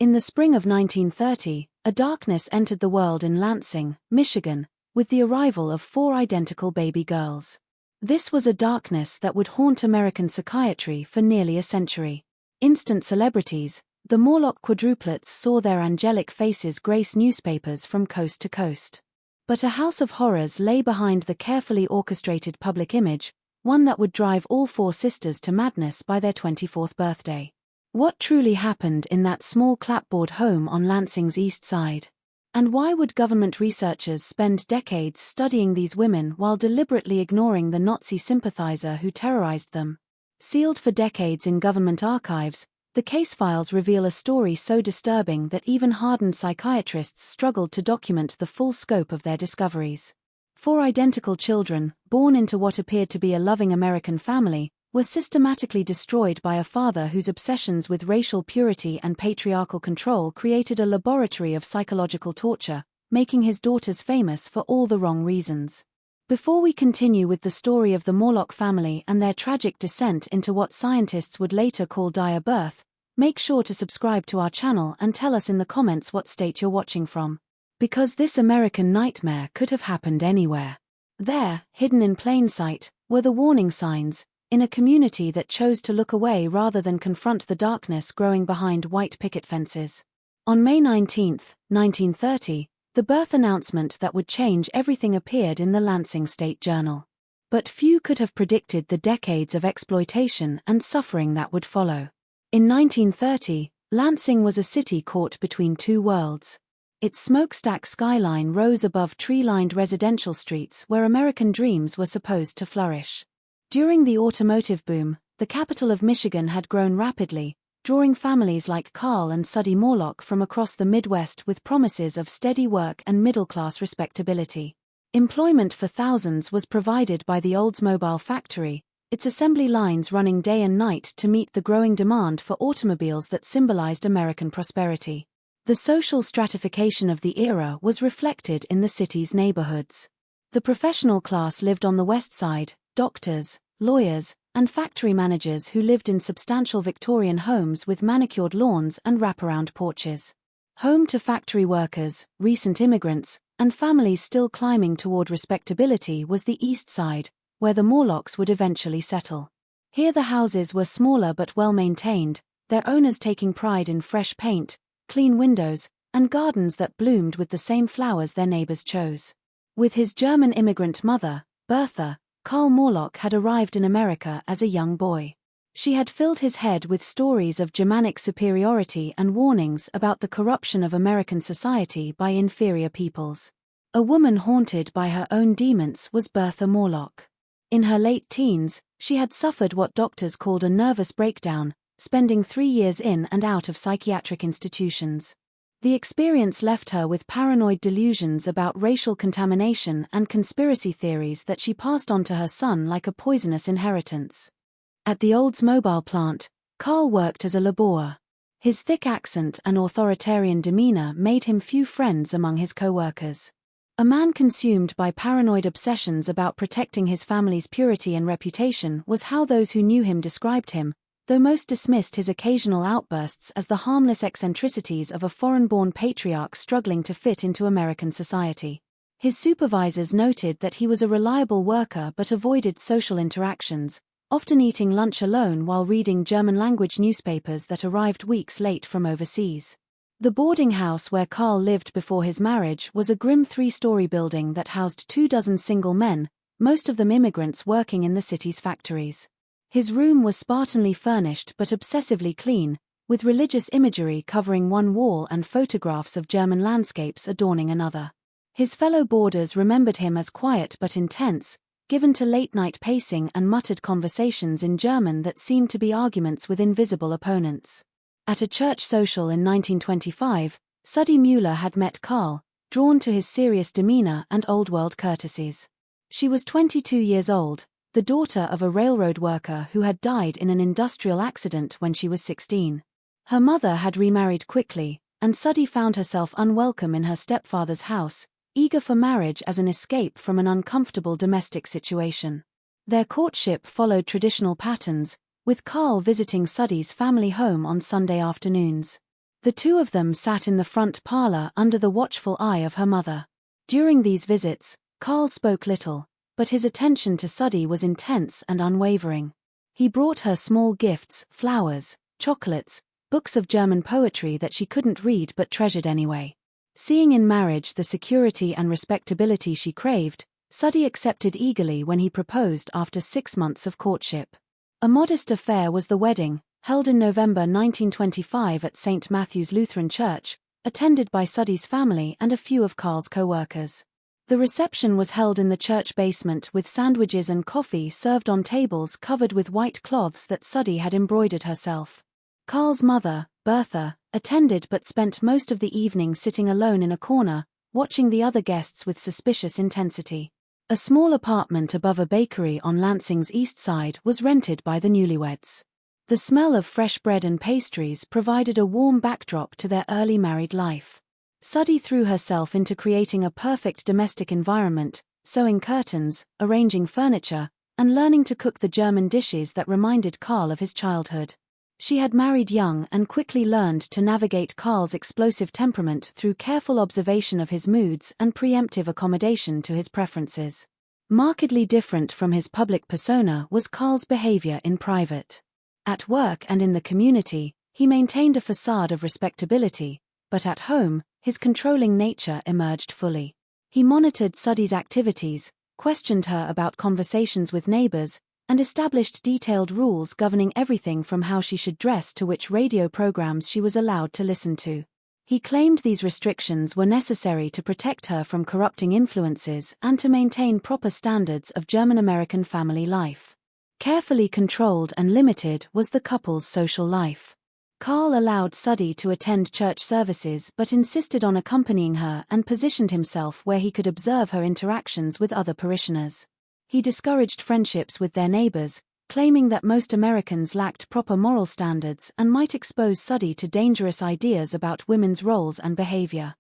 In the spring of 1930, a darkness entered the world in Lansing, Michigan, with the arrival of 4 identical baby girls. This was a darkness that would haunt American psychiatry for nearly a century. Instant celebrities, the Morlok quadruplets saw their angelic faces grace newspapers from coast to coast. But a house of horrors lay behind the carefully orchestrated public image, one that would drive all 4 sisters to madness by their 24th birthday. What truly happened in that small clapboard home on Lansing's east side? And why would government researchers spend decades studying these women while deliberately ignoring the Nazi sympathizer who terrorized them? Sealed for decades in government archives, the case files reveal a story so disturbing that even hardened psychiatrists struggled to document the full scope of their discoveries. 4 identical children, born into what appeared to be a loving American family, were systematically destroyed by a father whose obsessions with racial purity and patriarchal control created a laboratory of psychological torture, making his daughters famous for all the wrong reasons. Before we continue with the story of the Morlok family and their tragic descent into what scientists would later call dire birth, make sure to subscribe to our channel and tell us in the comments what state you're watching from. Because this American nightmare could have happened anywhere. There, hidden in plain sight, were the warning signs, in a community that chose to look away rather than confront the darkness growing behind white picket fences. On May 19, 1930, the birth announcement that would change everything appeared in the Lansing State Journal. But few could have predicted the decades of exploitation and suffering that would follow. In 1930, Lansing was a city caught between 2 worlds. Its smokestack skyline rose above tree-lined residential streets where American dreams were supposed to flourish. During the automotive boom, the capital of Michigan had grown rapidly, drawing families like Carl and Sudie Morlok from across the Midwest with promises of steady work and middle-class respectability. Employment for thousands was provided by the Oldsmobile factory, its assembly lines running day and night to meet the growing demand for automobiles that symbolized American prosperity. The social stratification of the era was reflected in the city's neighborhoods. The professional class lived on the west side, doctors, lawyers, and factory managers who lived in substantial Victorian homes with manicured lawns and wraparound porches. Home to factory workers, recent immigrants, and families still climbing toward respectability was the east side, where the Morloks would eventually settle. Here the houses were smaller but well-maintained, their owners taking pride in fresh paint, clean windows, and gardens that bloomed with the same flowers their neighbors chose. With his German immigrant mother, Bertha, Carl Morlok had arrived in America as a young boy. She had filled his head with stories of Germanic superiority and warnings about the corruption of American society by inferior peoples. A woman haunted by her own demons was Bertha Morlok. In her late teens, she had suffered what doctors called a nervous breakdown, spending 3 years in and out of psychiatric institutions. The experience left her with paranoid delusions about racial contamination and conspiracy theories that she passed on to her son like a poisonous inheritance. At the Oldsmobile plant, Carl worked as a laborer. His thick accent and authoritarian demeanor made him few friends among his co-workers. A man consumed by paranoid obsessions about protecting his family's purity and reputation was how those who knew him described him, though most dismissed his occasional outbursts as the harmless eccentricities of a foreign-born patriarch struggling to fit into American society. His supervisors noted that he was a reliable worker but avoided social interactions, often eating lunch alone while reading German-language newspapers that arrived weeks late from overseas. The boarding house where Carl lived before his marriage was a grim 3-story building that housed 24 single men, most of them immigrants working in the city's factories. His room was spartanly furnished but obsessively clean, with religious imagery covering one wall and photographs of German landscapes adorning another. His fellow boarders remembered him as quiet but intense, given to late-night pacing and muttered conversations in German that seemed to be arguments with invisible opponents. At a church social in 1925, Sudie Mueller had met Carl, drawn to his serious demeanor and old-world courtesies. She was 22 years old, the daughter of a railroad worker who had died in an industrial accident when she was 16. Her mother had remarried quickly, and Sudie found herself unwelcome in her stepfather's house, eager for marriage as an escape from an uncomfortable domestic situation. Their courtship followed traditional patterns, with Carl visiting Sudie's family home on Sunday afternoons. The two of them sat in the front parlor under the watchful eye of her mother. During these visits, Carl spoke little, but his attention to Suddy was intense and unwavering. He brought her small gifts, flowers, chocolates, books of German poetry that she couldn't read but treasured anyway. Seeing in marriage the security and respectability she craved, Suddy accepted eagerly when he proposed after 6 months of courtship. A modest affair was the wedding, held in November 1925 at St. Matthew's Lutheran Church, attended by Suddy's family and a few of Carl's co-workers. The reception was held in the church basement with sandwiches and coffee served on tables covered with white cloths that Suddy had embroidered herself. Carl's mother, Bertha, attended but spent most of the evening sitting alone in a corner, watching the other guests with suspicious intensity. A small apartment above a bakery on Lansing's east side was rented by the newlyweds. The smell of fresh bread and pastries provided a warm backdrop to their early married life. Suddy threw herself into creating a perfect domestic environment, sewing curtains, arranging furniture, and learning to cook the German dishes that reminded Carl of his childhood. She had married young and quickly learned to navigate Carl's explosive temperament through careful observation of his moods and preemptive accommodation to his preferences. Markedly different from his public persona was Carl's behavior in private. At work and in the community, he maintained a facade of respectability, but at home, his controlling nature emerged fully. He monitored Suddy's activities, questioned her about conversations with neighbors, and established detailed rules governing everything from how she should dress to which radio programs she was allowed to listen to. He claimed these restrictions were necessary to protect her from corrupting influences and to maintain proper standards of German-American family life. Carefully controlled and limited was the couple's social life. Carl allowed Suddy to attend church services but insisted on accompanying her and positioned himself where he could observe her interactions with other parishioners. He discouraged friendships with their neighbors, claiming that most Americans lacked proper moral standards and might expose Suddy to dangerous ideas about women's roles and behavior.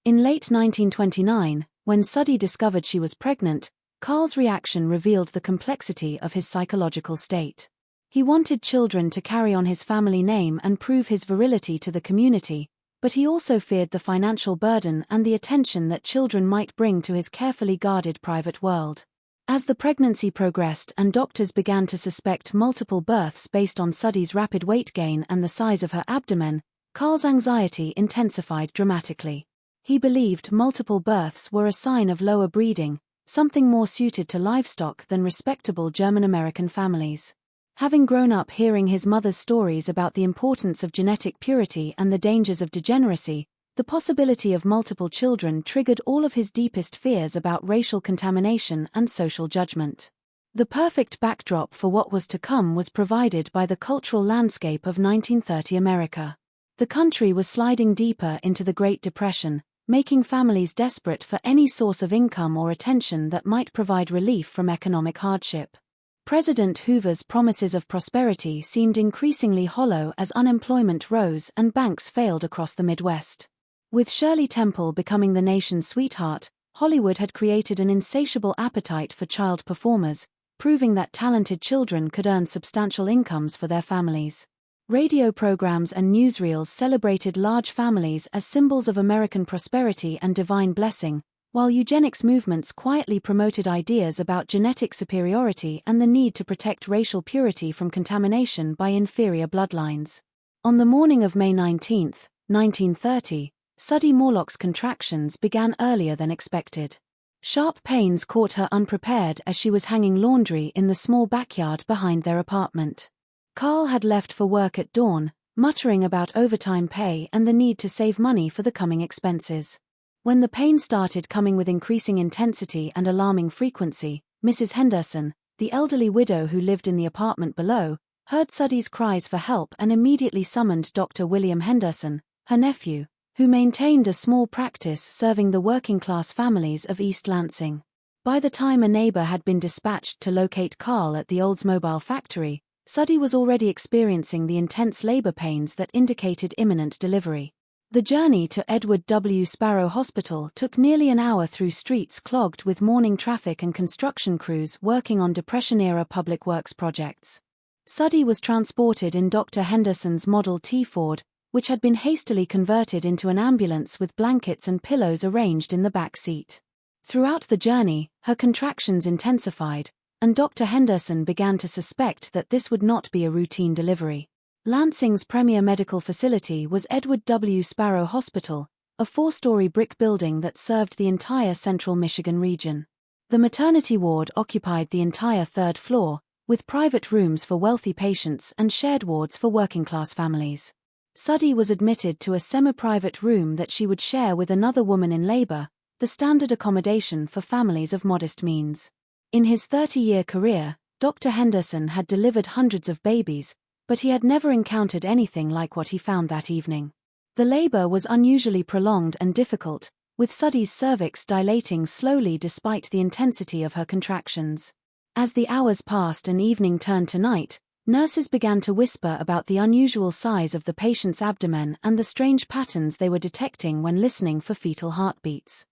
In late 1929, when Suddy discovered she was pregnant, Carl's reaction revealed the complexity of his psychological state. He wanted children to carry on his family name and prove his virility to the community, but he also feared the financial burden and the attention that children might bring to his carefully guarded private world. As the pregnancy progressed and doctors began to suspect multiple births based on Suddy's rapid weight gain and the size of her abdomen, Carl's anxiety intensified dramatically. He believed multiple births were a sign of lower breeding, something more suited to livestock than respectable German-American families. Having grown up hearing his mother's stories about the importance of genetic purity and the dangers of degeneracy, the possibility of multiple children triggered all of his deepest fears about racial contamination and social judgment. The perfect backdrop for what was to come was provided by the cultural landscape of 1930 America. The country was sliding deeper into the Great Depression, making families desperate for any source of income or attention that might provide relief from economic hardship. President Hoover's promises of prosperity seemed increasingly hollow as unemployment rose and banks failed across the Midwest. With Shirley Temple becoming the nation's sweetheart, Hollywood had created an insatiable appetite for child performers, proving that talented children could earn substantial incomes for their families. Radio programs and newsreels celebrated large families as symbols of American prosperity and divine blessing, while eugenics movements quietly promoted ideas about genetic superiority and the need to protect racial purity from contamination by inferior bloodlines. On the morning of May 19, 1930, Suddy Morlok's contractions began earlier than expected. Sharp pains caught her unprepared as she was hanging laundry in the small backyard behind their apartment. Carl had left for work at dawn, muttering about overtime pay and the need to save money for the coming expenses. When the pain started coming with increasing intensity and alarming frequency, Mrs. Henderson, the elderly widow who lived in the apartment below, heard Suddy's cries for help and immediately summoned Dr. William Henderson, her nephew, who maintained a small practice serving the working-class families of East Lansing. By the time a neighbor had been dispatched to locate Carl at the Oldsmobile factory, Suddy was already experiencing the intense labor pains that indicated imminent delivery. The journey to Edward W. Sparrow Hospital took nearly an hour through streets clogged with morning traffic and construction crews working on Depression-era public works projects. Suddy was transported in Dr. Henderson's Model T Ford, which had been hastily converted into an ambulance with blankets and pillows arranged in the back seat. Throughout the journey, her contractions intensified, and Dr. Henderson began to suspect that this would not be a routine delivery. Lansing's premier medical facility was Edward W. Sparrow Hospital, a 4-story brick building that served the entire central Michigan region. The maternity ward occupied the entire 3rd floor, with private rooms for wealthy patients and shared wards for working-class families. Suddy was admitted to a semi-private room that she would share with another woman in labor, the standard accommodation for families of modest means. In his 30-year career, Dr. Henderson had delivered hundreds of babies, but he had never encountered anything like what he found that evening. The labor was unusually prolonged and difficult, with Suddy's cervix dilating slowly despite the intensity of her contractions. As the hours passed and evening turned to night, nurses began to whisper about the unusual size of the patient's abdomen and the strange patterns they were detecting when listening for fetal heartbeats.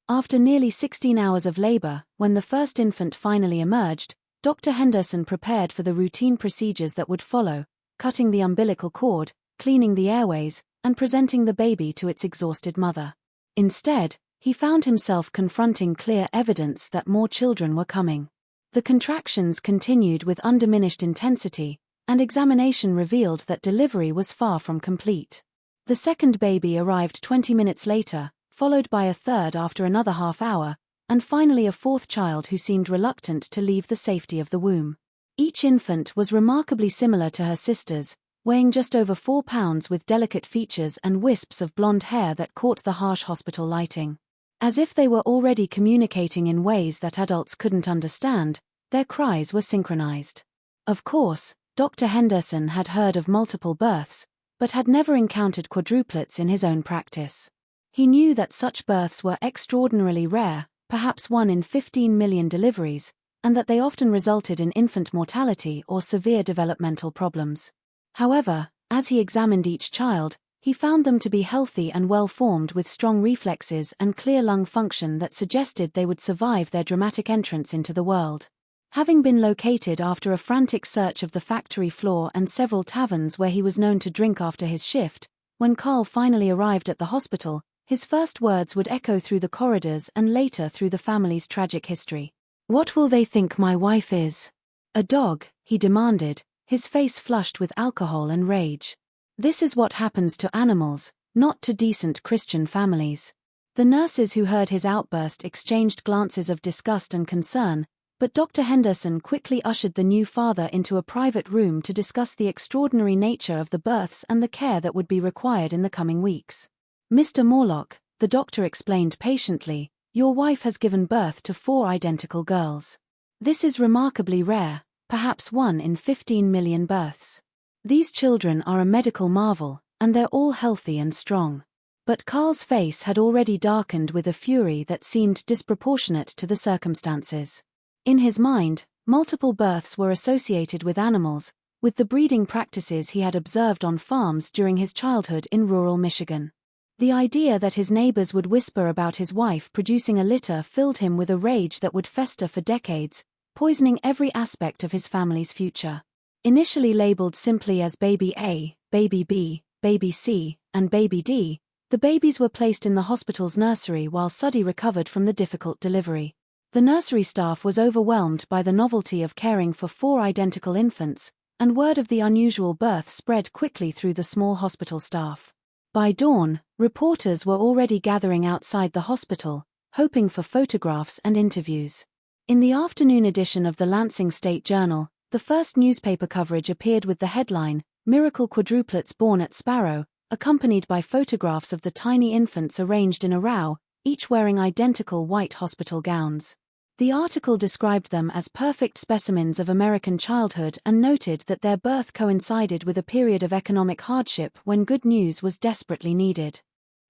After nearly 16 hours of labor, when the first infant finally emerged, Dr. Henderson prepared for the routine procedures that would follow, cutting the umbilical cord, cleaning the airways, and presenting the baby to its exhausted mother. Instead, he found himself confronting clear evidence that more children were coming. The contractions continued with undiminished intensity, and examination revealed that delivery was far from complete. The second baby arrived 20 minutes later, followed by a third after another half hour, and finally a fourth child who seemed reluctant to leave the safety of the womb. Each infant was remarkably similar to her sisters, weighing just over 4 pounds with delicate features and wisps of blonde hair that caught the harsh hospital lighting. As if they were already communicating in ways that adults couldn't understand, their cries were synchronized. Of course, Dr. Henderson had heard of multiple births, but had never encountered quadruplets in his own practice. He knew that such births were extraordinarily rare, perhaps 1 in 15 million deliveries, and that they often resulted in infant mortality or severe developmental problems. However, as he examined each child, he found them to be healthy and well-formed with strong reflexes and clear lung function that suggested they would survive their dramatic entrance into the world. Having been located after a frantic search of the factory floor and several taverns where he was known to drink after his shift, when Carl finally arrived at the hospital, his first words would echo through the corridors and later through the family's tragic history. "What will they think my wife is? A dog?" he demanded, his face flushed with alcohol and rage. "This is what happens to animals, not to decent Christian families." The nurses who heard his outburst exchanged glances of disgust and concern, but Dr. Henderson quickly ushered the new father into a private room to discuss the extraordinary nature of the births and the care that would be required in the coming weeks. "Mr. Morlok," the doctor explained patiently, "your wife has given birth to 4 identical girls. This is remarkably rare, perhaps 1 in 15 million births. These children are a medical marvel, and they're all healthy and strong." But Carl's face had already darkened with a fury that seemed disproportionate to the circumstances. In his mind, multiple births were associated with animals, with the breeding practices he had observed on farms during his childhood in rural Michigan. The idea that his neighbors would whisper about his wife producing a litter filled him with a rage that would fester for decades, poisoning every aspect of his family's future. Initially labeled simply as Baby A, Baby B, Baby C, and Baby D, the babies were placed in the hospital's nursery while Suddy recovered from the difficult delivery. The nursery staff was overwhelmed by the novelty of caring for 4 identical infants, and word of the unusual birth spread quickly through the small hospital staff. By dawn, reporters were already gathering outside the hospital, hoping for photographs and interviews. In the afternoon edition of the Lansing State Journal, the first newspaper coverage appeared with the headline, "Miracle Quadruplets Born at Sparrow," accompanied by photographs of the tiny infants arranged in a row, each wearing identical white hospital gowns. The article described them as perfect specimens of American childhood and noted that their birth coincided with a period of economic hardship when good news was desperately needed.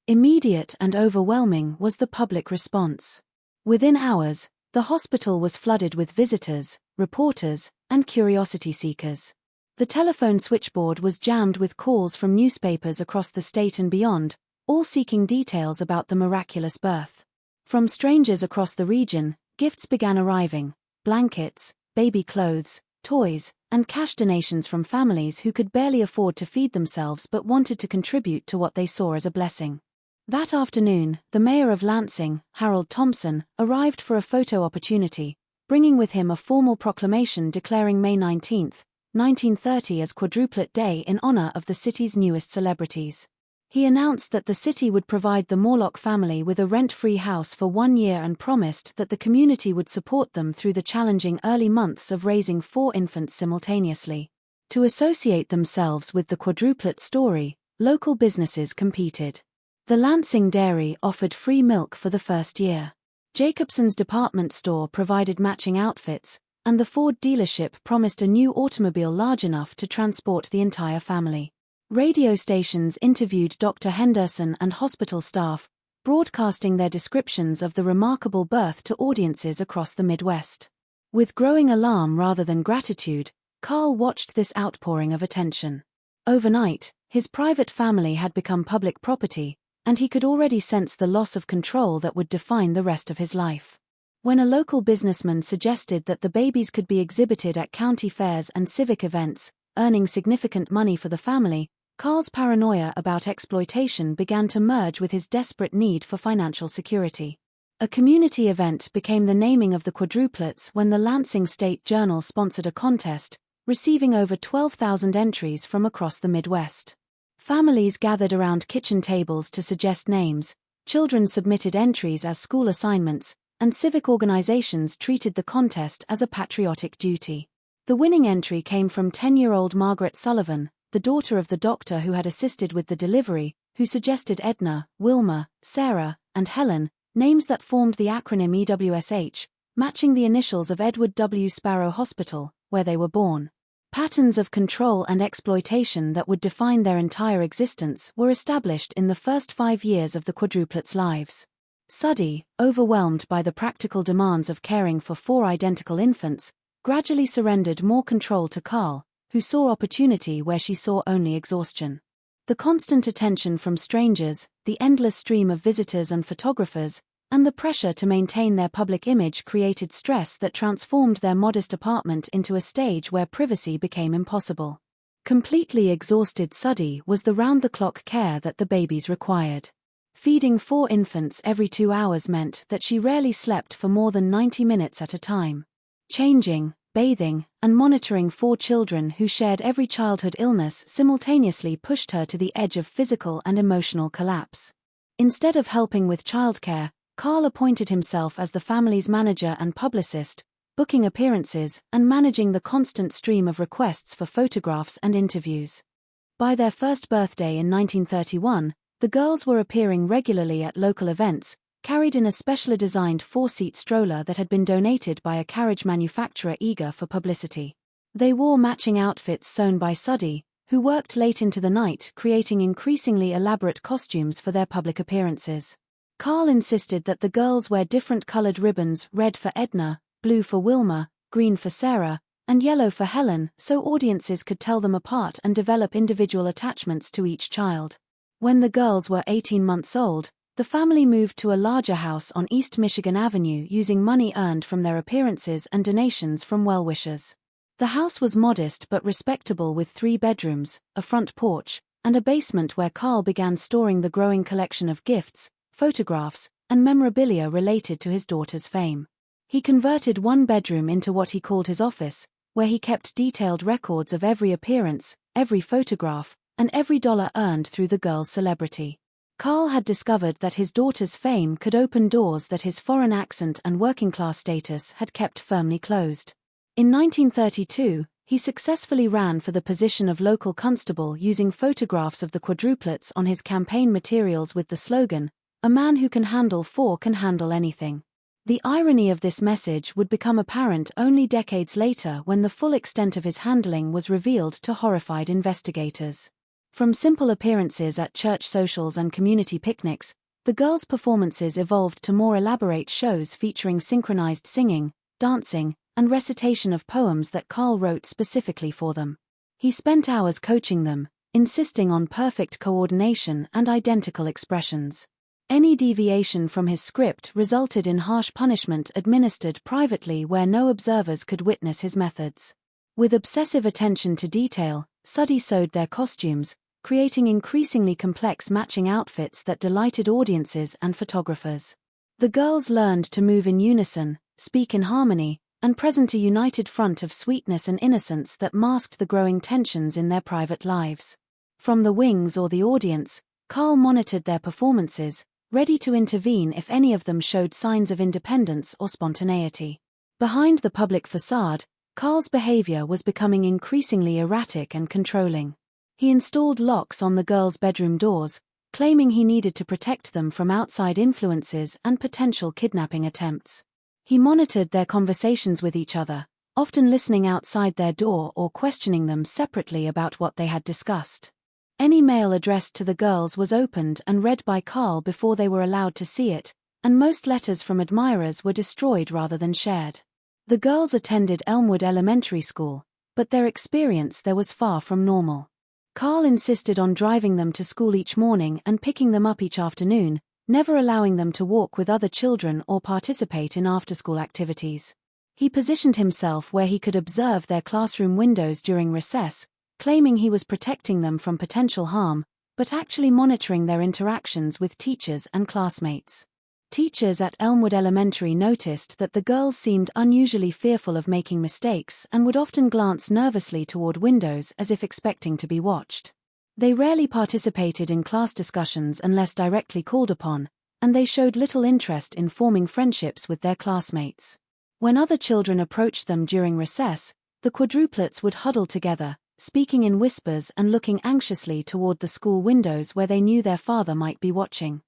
Immediate and overwhelming was the public response. Within hours, the hospital was flooded with visitors, reporters, and curiosity seekers. The telephone switchboard was jammed with calls from newspapers across the state and beyond, all seeking details about the miraculous birth. From strangers across the region, gifts began arriving: blankets, baby clothes, toys, and cash donations from families who could barely afford to feed themselves but wanted to contribute to what they saw as a blessing. That afternoon, the mayor of Lansing, Harold Thompson, arrived for a photo opportunity, bringing with him a formal proclamation declaring May 19, 1930 as Quadruplet Day in honor of the city's newest celebrities. He announced that the city would provide the Morlok family with a rent-free house for 1 year and promised that the community would support them through the challenging early months of raising 4 infants simultaneously. To associate themselves with the quadruplet story, local businesses competed. The Lansing Dairy offered free milk for the first year. Jacobson's department store provided matching outfits, and the Ford dealership promised a new automobile large enough to transport the entire family. Radio stations interviewed Dr. Henderson and hospital staff, broadcasting their descriptions of the remarkable birth to audiences across the Midwest. With growing alarm rather than gratitude, Carl watched this outpouring of attention. Overnight, his private family had become public property, and he could already sense the loss of control that would define the rest of his life. When a local businessman suggested that the babies could be exhibited at county fairs and civic events, earning significant money for the family, Carl's paranoia about exploitation began to merge with his desperate need for financial security. A community event became the naming of the quadruplets when the Lansing State Journal sponsored a contest, receiving over 12,000 entries from across the Midwest. Families gathered around kitchen tables to suggest names, children submitted entries as school assignments, and civic organizations treated the contest as a patriotic duty. The winning entry came from 10-year-old Margaret Sullivan, the daughter of the doctor who had assisted with the delivery, who suggested Edna, Wilma, Sarah, and Helen, names that formed the acronym EWSH, matching the initials of Edward W. Sparrow Hospital, where they were born. Patterns of control and exploitation that would define their entire existence were established in the first 5 years of the quadruplets' lives. Suddy, overwhelmed by the practical demands of caring for 4 identical infants, gradually surrendered more control to Carl, who saw opportunity where she saw only exhaustion. The constant attention from strangers, the endless stream of visitors and photographers, and the pressure to maintain their public image created stress that transformed their modest apartment into a stage where privacy became impossible. Completely exhausted Suddy was the round-the-clock care that the babies required. Feeding 4 infants every 2 hours meant that she rarely slept for more than 90 minutes at a time. Changing, bathing, and monitoring 4 children who shared every childhood illness simultaneously pushed her to the edge of physical and emotional collapse. Instead of helping with childcare, Carl appointed himself as the family's manager and publicist, booking appearances and managing the constant stream of requests for photographs and interviews. By their first birthday in 1931, the girls were appearing regularly at local events, carried in a specially designed 4-seat stroller that had been donated by a carriage manufacturer eager for publicity. They wore matching outfits sewn by Suddy, who worked late into the night creating increasingly elaborate costumes for their public appearances. Carl insisted that the girls wear different colored ribbons, red for Edna, blue for Wilma, green for Sarah, and yellow for Helen, so audiences could tell them apart and develop individual attachments to each child. When the girls were 18 months old, the family moved to a larger house on East Michigan Avenue using money earned from their appearances and donations from well-wishers. The house was modest but respectable with 3 bedrooms, a front porch, and a basement where Carl began storing the growing collection of gifts, photographs, and memorabilia related to his daughter's fame. He converted one bedroom into what he called his office, where he kept detailed records of every appearance, every photograph, and every dollar earned through the girl's celebrity. Carl had discovered that his daughter's fame could open doors that his foreign accent and working-class status had kept firmly closed. In 1932, he successfully ran for the position of local constable using photographs of the quadruplets on his campaign materials with the slogan, "A man who can handle 4 can handle anything." The irony of this message would become apparent only decades later when the full extent of his handling was revealed to horrified investigators. From simple appearances at church socials and community picnics, the girls' performances evolved to more elaborate shows featuring synchronized singing, dancing, and recitation of poems that Carl wrote specifically for them. He spent hours coaching them, insisting on perfect coordination and identical expressions. Any deviation from his script resulted in harsh punishment administered privately where no observers could witness his methods. With obsessive attention to detail, Suddy sewed their costumes, creating increasingly complex matching outfits that delighted audiences and photographers. The girls learned to move in unison, speak in harmony, and present a united front of sweetness and innocence that masked the growing tensions in their private lives. From the wings or the audience, Carl monitored their performances, ready to intervene if any of them showed signs of independence or spontaneity. Behind the public facade, Carl's behavior was becoming increasingly erratic and controlling. He installed locks on the girls' bedroom doors, claiming he needed to protect them from outside influences and potential kidnapping attempts. He monitored their conversations with each other, often listening outside their door or questioning them separately about what they had discussed. Any mail addressed to the girls was opened and read by Carl before they were allowed to see it, and most letters from admirers were destroyed rather than shared. The girls attended Elmwood Elementary School, but their experience there was far from normal. Carl insisted on driving them to school each morning and picking them up each afternoon, never allowing them to walk with other children or participate in after-school activities. He positioned himself where he could observe their classroom windows during recess, claiming he was protecting them from potential harm, but actually monitoring their interactions with teachers and classmates. Teachers at Elmwood Elementary noticed that the girls seemed unusually fearful of making mistakes and would often glance nervously toward windows as if expecting to be watched. They rarely participated in class discussions unless directly called upon, and they showed little interest in forming friendships with their classmates. When other children approached them during recess, the quadruplets would huddle together, speaking in whispers and looking anxiously toward the school windows where they knew their father might be watching.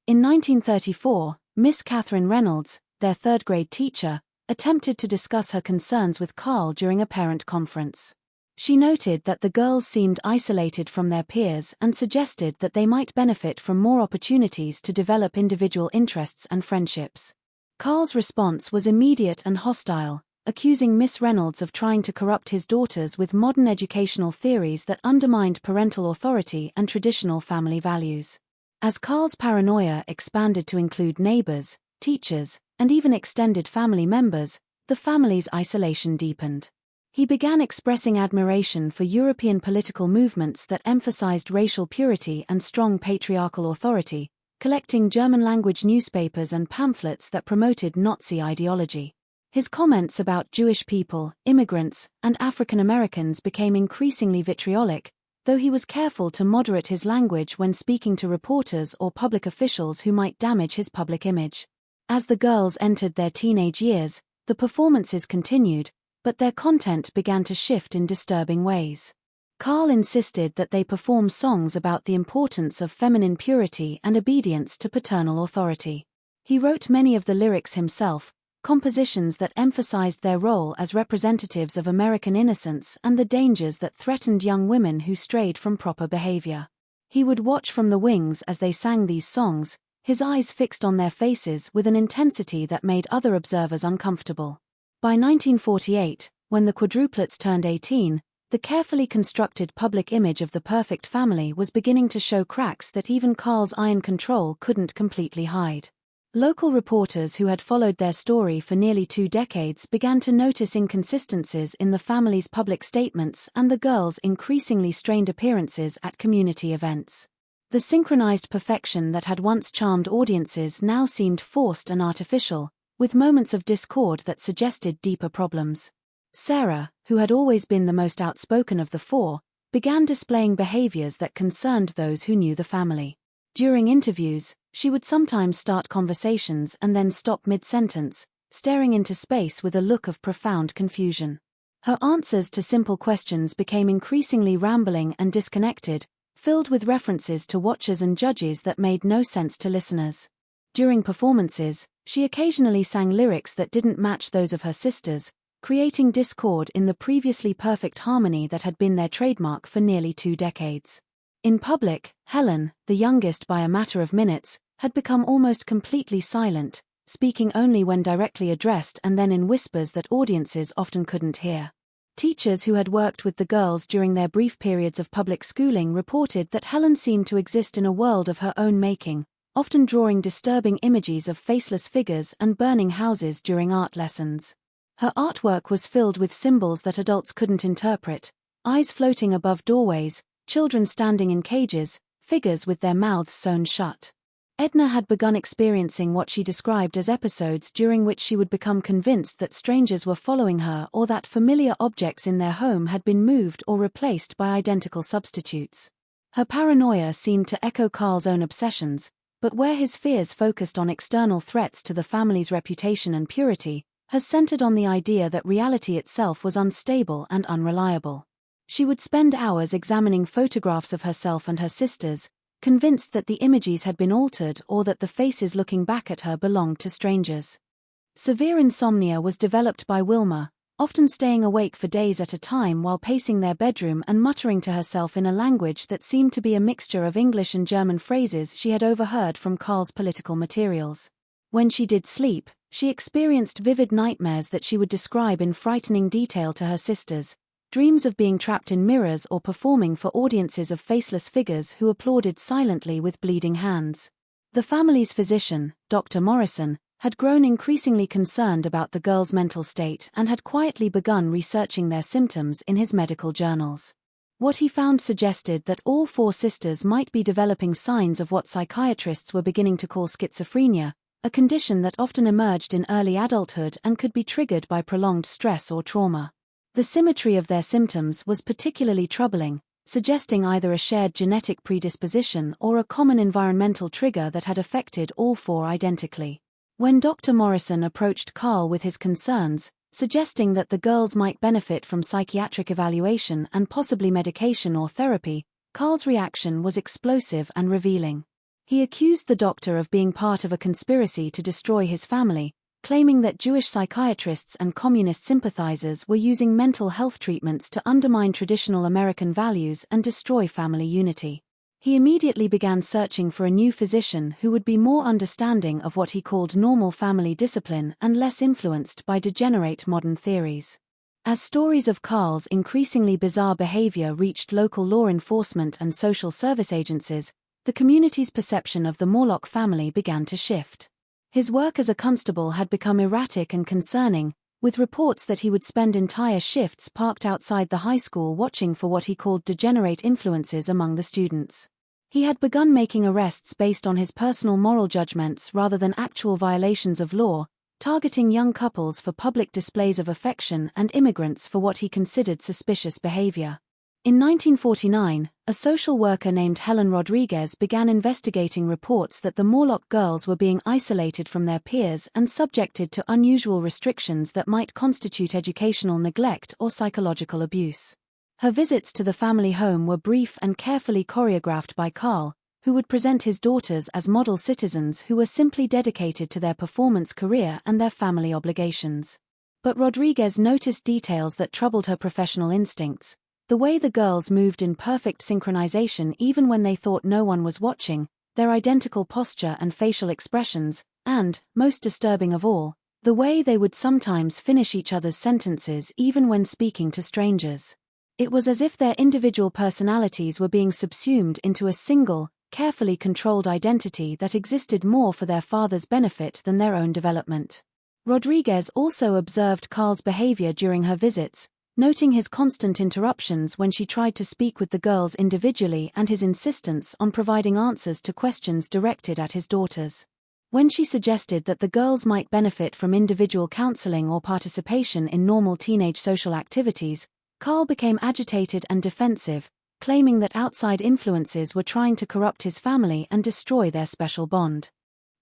In 1934, Miss Catherine Reynolds, their third-grade teacher, attempted to discuss her concerns with Carl during a parent conference. She noted that the girls seemed isolated from their peers and suggested that they might benefit from more opportunities to develop individual interests and friendships. Carl's response was immediate and hostile, accusing Miss Reynolds of trying to corrupt his daughters with modern educational theories that undermined parental authority and traditional family values. As Carl's paranoia expanded to include neighbors, teachers, and even extended family members, the family's isolation deepened. He began expressing admiration for European political movements that emphasized racial purity and strong patriarchal authority, collecting German-language newspapers and pamphlets that promoted Nazi ideology. His comments about Jewish people, immigrants, and African Americans became increasingly vitriolic, though he was careful to moderate his language when speaking to reporters or public officials who might damage his public image. As the girls entered their teenage years, the performances continued, but their content began to shift in disturbing ways. Carl insisted that they perform songs about the importance of feminine purity and obedience to paternal authority. He wrote many of the lyrics himself, compositions that emphasized their role as representatives of American innocence and the dangers that threatened young women who strayed from proper behavior. He would watch from the wings as they sang these songs, his eyes fixed on their faces with an intensity that made other observers uncomfortable. By 1948, when the quadruplets turned 18, the carefully constructed public image of the perfect family was beginning to show cracks that even Carl's iron control couldn't completely hide. Local reporters who had followed their story for nearly 2 decades began to notice inconsistencies in the family's public statements and the girls' increasingly strained appearances at community events. The synchronized perfection that had once charmed audiences now seemed forced and artificial, with moments of discord that suggested deeper problems. Sarah, who had always been the most outspoken of the four, began displaying behaviors that concerned those who knew the family. During interviews, she would sometimes start conversations and then stop mid-sentence, staring into space with a look of profound confusion. Her answers to simple questions became increasingly rambling and disconnected, filled with references to watchers and judges that made no sense to listeners. During performances, she occasionally sang lyrics that didn't match those of her sisters, creating discord in the previously perfect harmony that had been their trademark for nearly 2 decades. In public, Helen, the youngest by a matter of minutes, had become almost completely silent, speaking only when directly addressed and then in whispers that audiences often couldn't hear. Teachers who had worked with the girls during their brief periods of public schooling reported that Helen seemed to exist in a world of her own making, often drawing disturbing images of faceless figures and burning houses during art lessons. Her artwork was filled with symbols that adults couldn't interpret: eyes floating above doorways, children standing in cages, figures with their mouths sewn shut. Edna had begun experiencing what she described as episodes during which she would become convinced that strangers were following her or that familiar objects in their home had been moved or replaced by identical substitutes. Her paranoia seemed to echo Carl's own obsessions, but where his fears focused on external threats to the family's reputation and purity, hers centered on the idea that reality itself was unstable and unreliable. She would spend hours examining photographs of herself and her sisters, convinced that the images had been altered or that the faces looking back at her belonged to strangers. Severe insomnia was developed by Wilma, often staying awake for days at a time while pacing their bedroom and muttering to herself in a language that seemed to be a mixture of English and German phrases she had overheard from Carl's political materials. When she did sleep, she experienced vivid nightmares that she would describe in frightening detail to her sisters, dreams of being trapped in mirrors or performing for audiences of faceless figures who applauded silently with bleeding hands. The family's physician, Dr. Morrison, had grown increasingly concerned about the girls' mental state and had quietly begun researching their symptoms in his medical journals. What he found suggested that all four sisters might be developing signs of what psychiatrists were beginning to call schizophrenia, a condition that often emerged in early adulthood and could be triggered by prolonged stress or trauma. The symmetry of their symptoms was particularly troubling, suggesting either a shared genetic predisposition or a common environmental trigger that had affected all four identically. When Dr. Morrison approached Carl with his concerns, suggesting that the girls might benefit from psychiatric evaluation and possibly medication or therapy, Carl's reaction was explosive and revealing. He accused the doctor of being part of a conspiracy to destroy his family, claiming that Jewish psychiatrists and communist sympathizers were using mental health treatments to undermine traditional American values and destroy family unity. He immediately began searching for a new physician who would be more understanding of what he called normal family discipline and less influenced by degenerate modern theories. As stories of Carl's increasingly bizarre behavior reached local law enforcement and social service agencies, the community's perception of the Morlok family began to shift. His work as a constable had become erratic and concerning, with reports that he would spend entire shifts parked outside the high school watching for what he called degenerate influences among the students. He had begun making arrests based on his personal moral judgments rather than actual violations of law, targeting young couples for public displays of affection and immigrants for what he considered suspicious behavior. In 1949, a social worker named Helen Rodriguez began investigating reports that the Morlok girls were being isolated from their peers and subjected to unusual restrictions that might constitute educational neglect or psychological abuse. Her visits to the family home were brief and carefully choreographed by Carl, who would present his daughters as model citizens who were simply dedicated to their performance career and their family obligations. But Rodriguez noticed details that troubled her professional instincts: the way the girls moved in perfect synchronization even when they thought no one was watching, their identical posture and facial expressions, and, most disturbing of all, the way they would sometimes finish each other's sentences even when speaking to strangers. It was as if their individual personalities were being subsumed into a single, carefully controlled identity that existed more for their father's benefit than their own development. Rodriguez also observed Carl's behavior during her visits, noting his constant interruptions when she tried to speak with the girls individually and his insistence on providing answers to questions directed at his daughters. When she suggested that the girls might benefit from individual counseling or participation in normal teenage social activities, Carl became agitated and defensive, claiming that outside influences were trying to corrupt his family and destroy their special bond.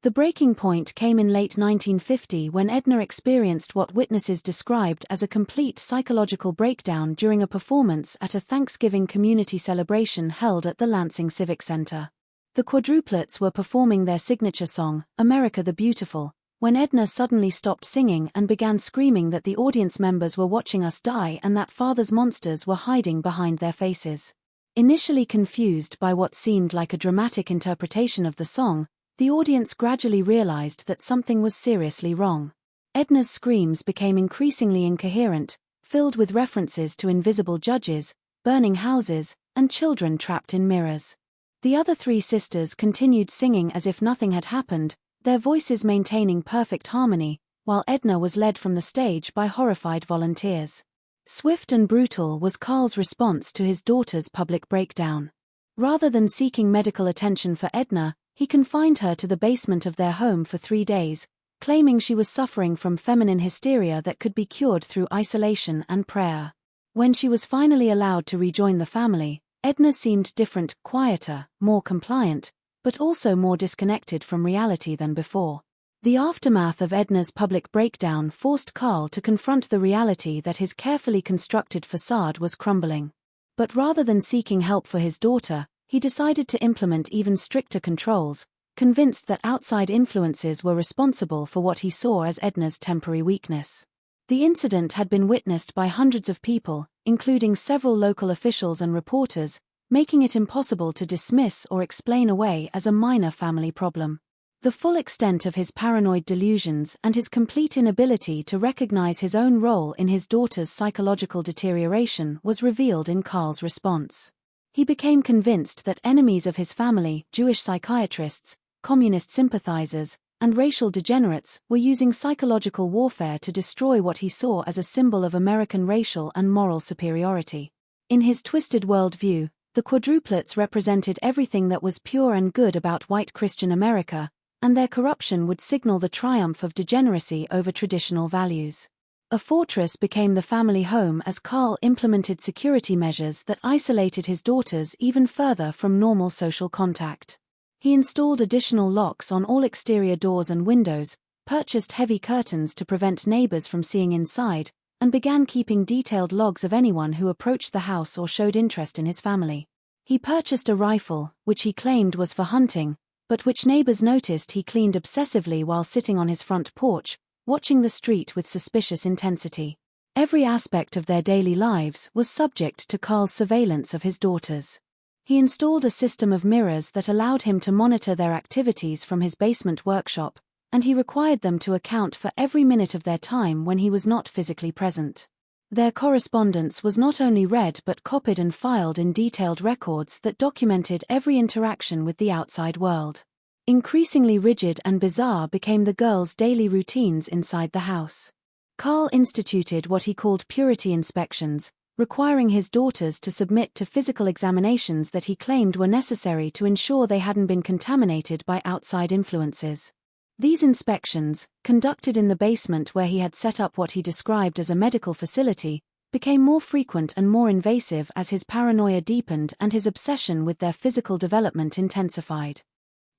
The breaking point came in late 1950 when Edna experienced what witnesses described as a complete psychological breakdown during a performance at a Thanksgiving community celebration held at the Lansing Civic Center. The Quadruplets were performing their signature song, America the Beautiful, when Edna suddenly stopped singing and began screaming that the audience members were watching us die and that father's monsters were hiding behind their faces. Initially confused by what seemed like a dramatic interpretation of the song, the audience gradually realized that something was seriously wrong. Edna's screams became increasingly incoherent, filled with references to invisible judges, burning houses, and children trapped in mirrors. The other three sisters continued singing as if nothing had happened, their voices maintaining perfect harmony, while Edna was led from the stage by horrified volunteers. Swift and brutal was Carl's response to his daughter's public breakdown. Rather than seeking medical attention for Edna, he confined her to the basement of their home for 3 days, claiming she was suffering from feminine hysteria that could be cured through isolation and prayer. When she was finally allowed to rejoin the family, Edna seemed different, quieter, more compliant, but also more disconnected from reality than before. The aftermath of Edna's public breakdown forced Carl to confront the reality that his carefully constructed facade was crumbling. But rather than seeking help for his daughter, he decided to implement even stricter controls, convinced that outside influences were responsible for what he saw as Edna's temporary weakness. The incident had been witnessed by hundreds of people, including several local officials and reporters, making it impossible to dismiss or explain away as a minor family problem. The full extent of his paranoid delusions and his complete inability to recognize his own role in his daughter's psychological deterioration was revealed in Carl's response. He became convinced that enemies of his family, Jewish psychiatrists, communist sympathizers, and racial degenerates, were using psychological warfare to destroy what he saw as a symbol of American racial and moral superiority. In his twisted worldview, the quadruplets represented everything that was pure and good about white Christian America, and their corruption would signal the triumph of degeneracy over traditional values. A fortress became the family home as Carl implemented security measures that isolated his daughters even further from normal social contact. He installed additional locks on all exterior doors and windows, purchased heavy curtains to prevent neighbors from seeing inside, and began keeping detailed logs of anyone who approached the house or showed interest in his family. He purchased a rifle, which he claimed was for hunting, but which neighbors noticed he cleaned obsessively while sitting on his front porch, watching the street with suspicious intensity. Every aspect of their daily lives was subject to Carl's surveillance of his daughters. He installed a system of mirrors that allowed him to monitor their activities from his basement workshop, and he required them to account for every minute of their time when he was not physically present. Their correspondence was not only read but copied and filed in detailed records that documented every interaction with the outside world. Increasingly rigid and bizarre became the girls' daily routines inside the house. Carl instituted what he called purity inspections, requiring his daughters to submit to physical examinations that he claimed were necessary to ensure they hadn't been contaminated by outside influences. These inspections, conducted in the basement where he had set up what he described as a medical facility, became more frequent and more invasive as his paranoia deepened and his obsession with their physical development intensified.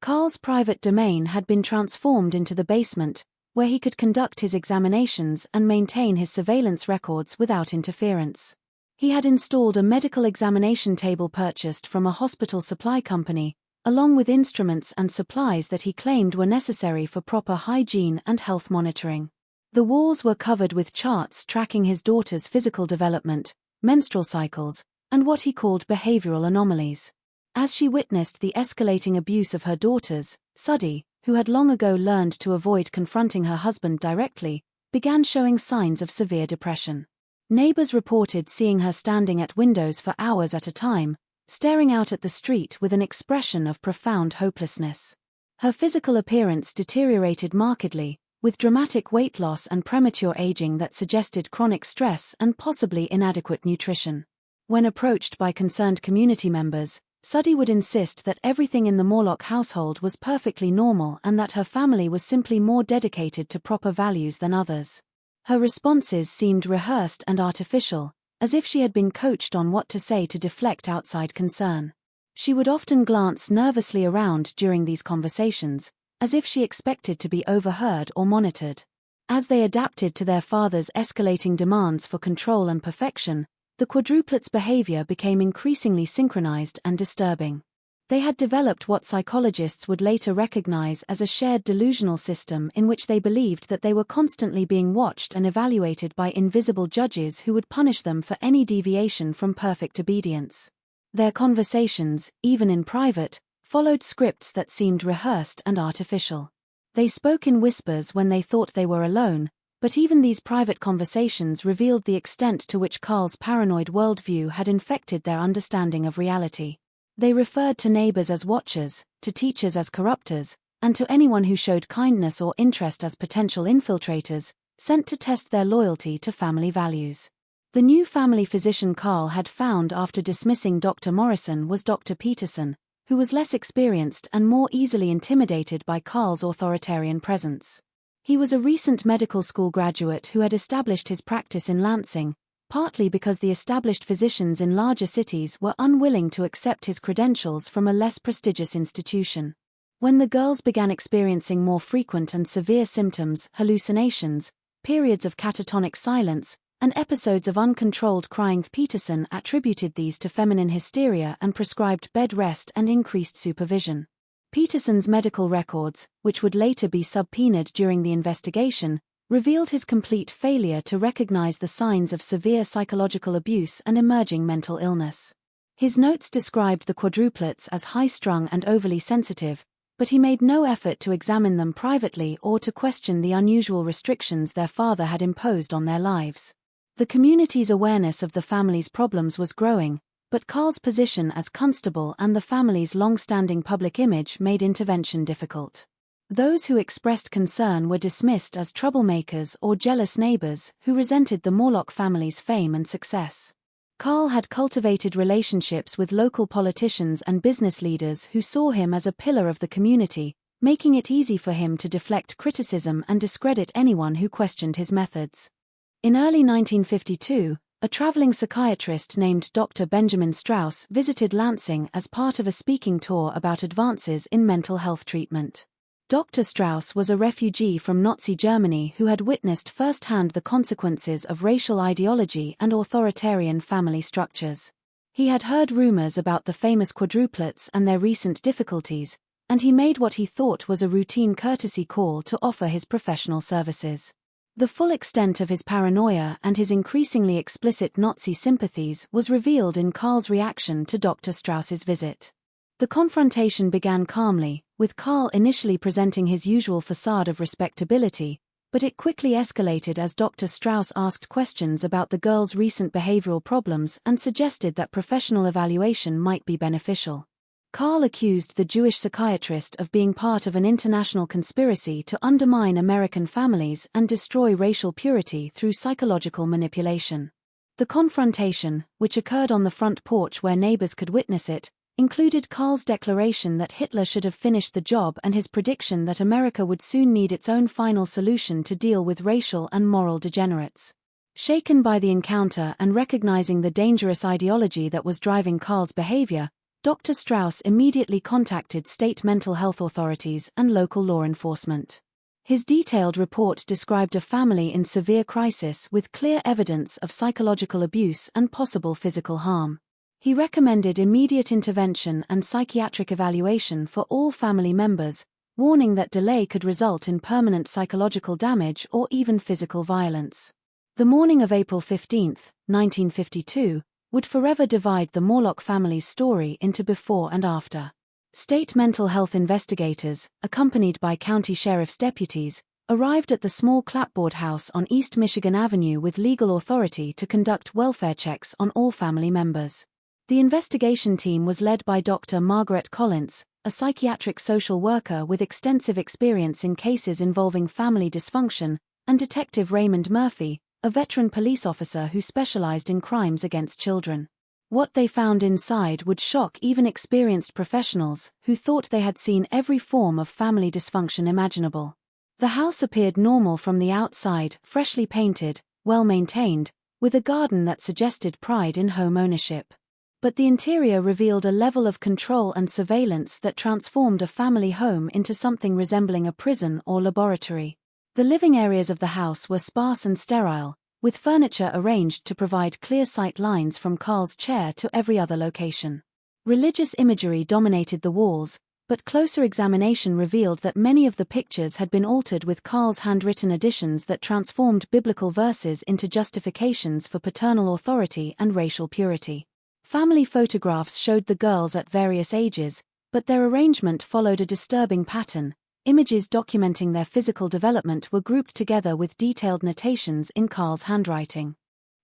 Carl's private domain had been transformed into the basement, where he could conduct his examinations and maintain his surveillance records without interference. He had installed a medical examination table purchased from a hospital supply company, along with instruments and supplies that he claimed were necessary for proper hygiene and health monitoring. The walls were covered with charts tracking his daughter's physical development, menstrual cycles, and what he called behavioral anomalies. As she witnessed the escalating abuse of her daughters, Suddy, who had long ago learned to avoid confronting her husband directly, began showing signs of severe depression. Neighbors reported seeing her standing at windows for hours at a time, staring out at the street with an expression of profound hopelessness. Her physical appearance deteriorated markedly, with dramatic weight loss and premature aging that suggested chronic stress and possibly inadequate nutrition. When approached by concerned community members, Suddy would insist that everything in the Morlok household was perfectly normal and that her family was simply more dedicated to proper values than others. Her responses seemed rehearsed and artificial, as if she had been coached on what to say to deflect outside concern. She would often glance nervously around during these conversations, as if she expected to be overheard or monitored. As they adapted to their father's escalating demands for control and perfection, the quadruplets' behavior became increasingly synchronized and disturbing. They had developed what psychologists would later recognize as a shared delusional system in which they believed that they were constantly being watched and evaluated by invisible judges who would punish them for any deviation from perfect obedience. Their conversations, even in private, followed scripts that seemed rehearsed and artificial. They spoke in whispers when they thought they were alone, but even these private conversations revealed the extent to which Carl's paranoid worldview had infected their understanding of reality. They referred to neighbors as watchers, to teachers as corrupters, and to anyone who showed kindness or interest as potential infiltrators, sent to test their loyalty to family values. The new family physician Carl had found after dismissing Dr. Morrison was Dr. Peterson, who was less experienced and more easily intimidated by Carl's authoritarian presence. He was a recent medical school graduate who had established his practice in Lansing, partly because the established physicians in larger cities were unwilling to accept his credentials from a less prestigious institution. When the girls began experiencing more frequent and severe symptoms, hallucinations, periods of catatonic silence, and episodes of uncontrolled crying, Peterson attributed these to feminine hysteria and prescribed bed rest and increased supervision. Peterson's medical records, which would later be subpoenaed during the investigation, revealed his complete failure to recognize the signs of severe psychological abuse and emerging mental illness. His notes described the quadruplets as high-strung and overly sensitive, but he made no effort to examine them privately or to question the unusual restrictions their father had imposed on their lives. The community's awareness of the family's problems was growing, but Carl's position as constable and the family's long-standing public image made intervention difficult. Those who expressed concern were dismissed as troublemakers or jealous neighbors who resented the Morlok family's fame and success. Carl had cultivated relationships with local politicians and business leaders who saw him as a pillar of the community, making it easy for him to deflect criticism and discredit anyone who questioned his methods. In early 1952, a traveling psychiatrist named Dr. Benjamin Strauss visited Lansing as part of a speaking tour about advances in mental health treatment. Dr. Strauss was a refugee from Nazi Germany who had witnessed firsthand the consequences of racial ideology and authoritarian family structures. He had heard rumors about the famous quadruplets and their recent difficulties, and he made what he thought was a routine courtesy call to offer his professional services. The full extent of his paranoia and his increasingly explicit Nazi sympathies was revealed in Carl's reaction to Dr. Strauss's visit. The confrontation began calmly, with Carl initially presenting his usual facade of respectability, but it quickly escalated as Dr. Strauss asked questions about the girls' recent behavioral problems and suggested that professional evaluation might be beneficial. Carl accused the Jewish psychiatrist of being part of an international conspiracy to undermine American families and destroy racial purity through psychological manipulation. The confrontation, which occurred on the front porch where neighbors could witness it, included Carl's declaration that Hitler should have finished the job and his prediction that America would soon need its own final solution to deal with racial and moral degenerates. Shaken by the encounter and recognizing the dangerous ideology that was driving Carl's behavior, Dr. Strauss immediately contacted state mental health authorities and local law enforcement. His detailed report described a family in severe crisis with clear evidence of psychological abuse and possible physical harm. He recommended immediate intervention and psychiatric evaluation for all family members, warning that delay could result in permanent psychological damage or even physical violence. The morning of April 15, 1952, would forever divide the Morlok family's story into before and after. State mental health investigators, accompanied by county sheriff's deputies, arrived at the small clapboard house on East Michigan Avenue with legal authority to conduct welfare checks on all family members. The investigation team was led by Dr. Margaret Collins, a psychiatric social worker with extensive experience in cases involving family dysfunction, and Detective Raymond Murphy, a veteran police officer who specialized in crimes against children. What they found inside would shock even experienced professionals who thought they had seen every form of family dysfunction imaginable. The house appeared normal from the outside, freshly painted, well-maintained, with a garden that suggested pride in home ownership. But the interior revealed a level of control and surveillance that transformed a family home into something resembling a prison or laboratory. The living areas of the house were sparse and sterile, with furniture arranged to provide clear sight lines from Carl's chair to every other location. Religious imagery dominated the walls, but closer examination revealed that many of the pictures had been altered with Carl's handwritten additions that transformed biblical verses into justifications for paternal authority and racial purity. Family photographs showed the girls at various ages, but their arrangement followed a disturbing pattern. Images documenting their physical development were grouped together with detailed notations in Carl's handwriting.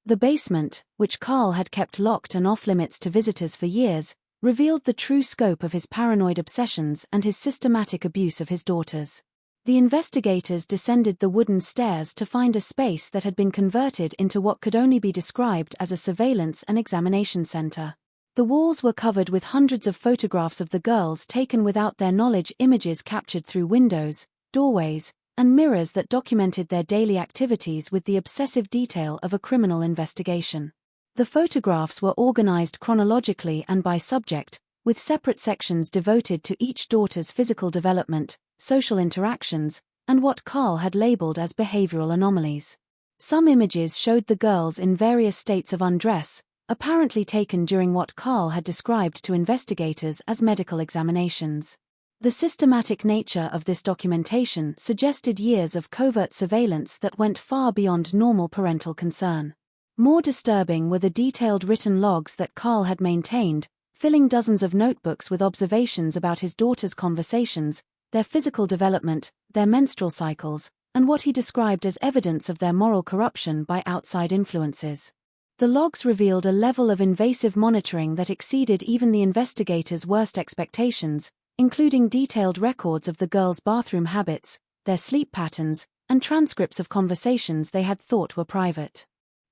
The basement, which Carl had kept locked and off-limits to visitors for years, revealed the true scope of his paranoid obsessions and his systematic abuse of his daughters. The investigators descended the wooden stairs to find a space that had been converted into what could only be described as a surveillance and examination center. The walls were covered with hundreds of photographs of the girls taken without their knowledge, images captured through windows, doorways, and mirrors that documented their daily activities with the obsessive detail of a criminal investigation. The photographs were organized chronologically and by subject, with separate sections devoted to each daughter's physical development, social interactions, and what Carl had labeled as behavioral anomalies. Some images showed the girls in various states of undress, apparently taken during what Carl had described to investigators as medical examinations. The systematic nature of this documentation suggested years of covert surveillance that went far beyond normal parental concern. More disturbing were the detailed written logs that Carl had maintained, filling dozens of notebooks with observations about his daughters' conversations, their physical development, their menstrual cycles, and what he described as evidence of their moral corruption by outside influences. The logs revealed a level of invasive monitoring that exceeded even the investigators' worst expectations, including detailed records of the girls' bathroom habits, their sleep patterns, and transcripts of conversations they had thought were private.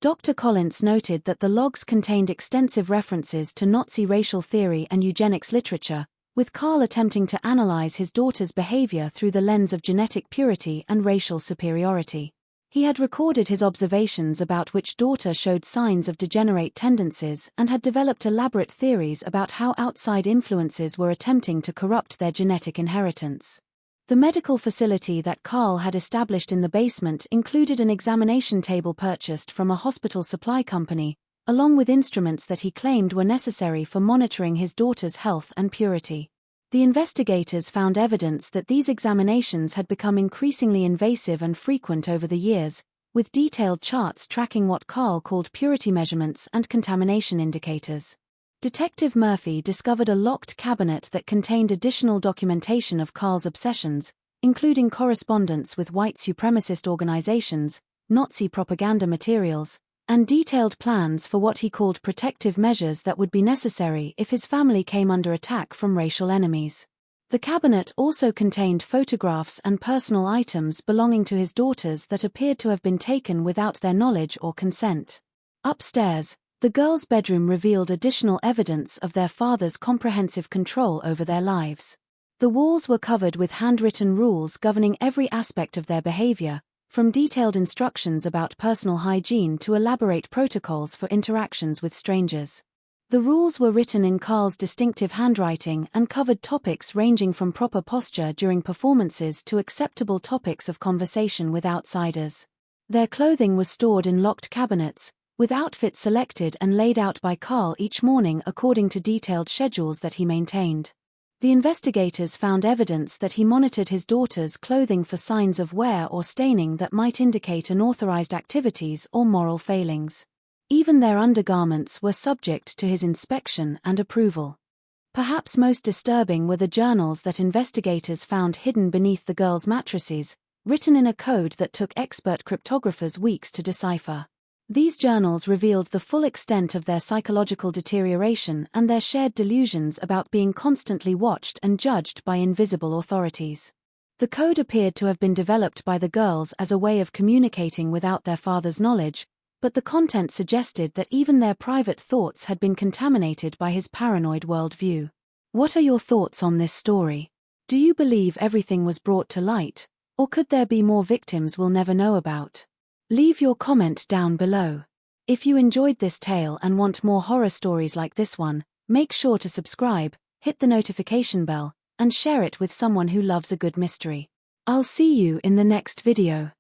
Dr. Collins noted that the logs contained extensive references to Nazi racial theory and eugenics literature, with Carl attempting to analyze his daughter's behavior through the lens of genetic purity and racial superiority. He had recorded his observations about which daughter showed signs of degenerate tendencies and had developed elaborate theories about how outside influences were attempting to corrupt their genetic inheritance. The medical facility that Carl had established in the basement included an examination table purchased from a hospital supply company, along with instruments that he claimed were necessary for monitoring his daughter's health and purity. The investigators found evidence that these examinations had become increasingly invasive and frequent over the years, with detailed charts tracking what Carl called purity measurements and contamination indicators. Detective Murphy discovered a locked cabinet that contained additional documentation of Carl's obsessions, including correspondence with white supremacist organizations, Nazi propaganda materials, and detailed plans for what he called protective measures that would be necessary if his family came under attack from racial enemies. The cabinet also contained photographs and personal items belonging to his daughters that appeared to have been taken without their knowledge or consent. Upstairs, the girls' bedroom revealed additional evidence of their father's comprehensive control over their lives. The walls were covered with handwritten rules governing every aspect of their behavior, from detailed instructions about personal hygiene to elaborate protocols for interactions with strangers. The rules were written in Carl's distinctive handwriting and covered topics ranging from proper posture during performances to acceptable topics of conversation with outsiders. Their clothing was stored in locked cabinets, with outfits selected and laid out by Carl each morning according to detailed schedules that he maintained. The investigators found evidence that he monitored his daughter's clothing for signs of wear or staining that might indicate unauthorized activities or moral failings. Even their undergarments were subject to his inspection and approval. Perhaps most disturbing were the journals that investigators found hidden beneath the girls' mattresses, written in a code that took expert cryptographers weeks to decipher. These journals revealed the full extent of their psychological deterioration and their shared delusions about being constantly watched and judged by invisible authorities. The code appeared to have been developed by the girls as a way of communicating without their father's knowledge, but the content suggested that even their private thoughts had been contaminated by his paranoid worldview. What are your thoughts on this story? Do you believe everything was brought to light, or could there be more victims we'll never know about? Leave your comment down below. If you enjoyed this tale and want more horror stories like this one, make sure to subscribe, hit the notification bell, and share it with someone who loves a good mystery. I'll see you in the next video.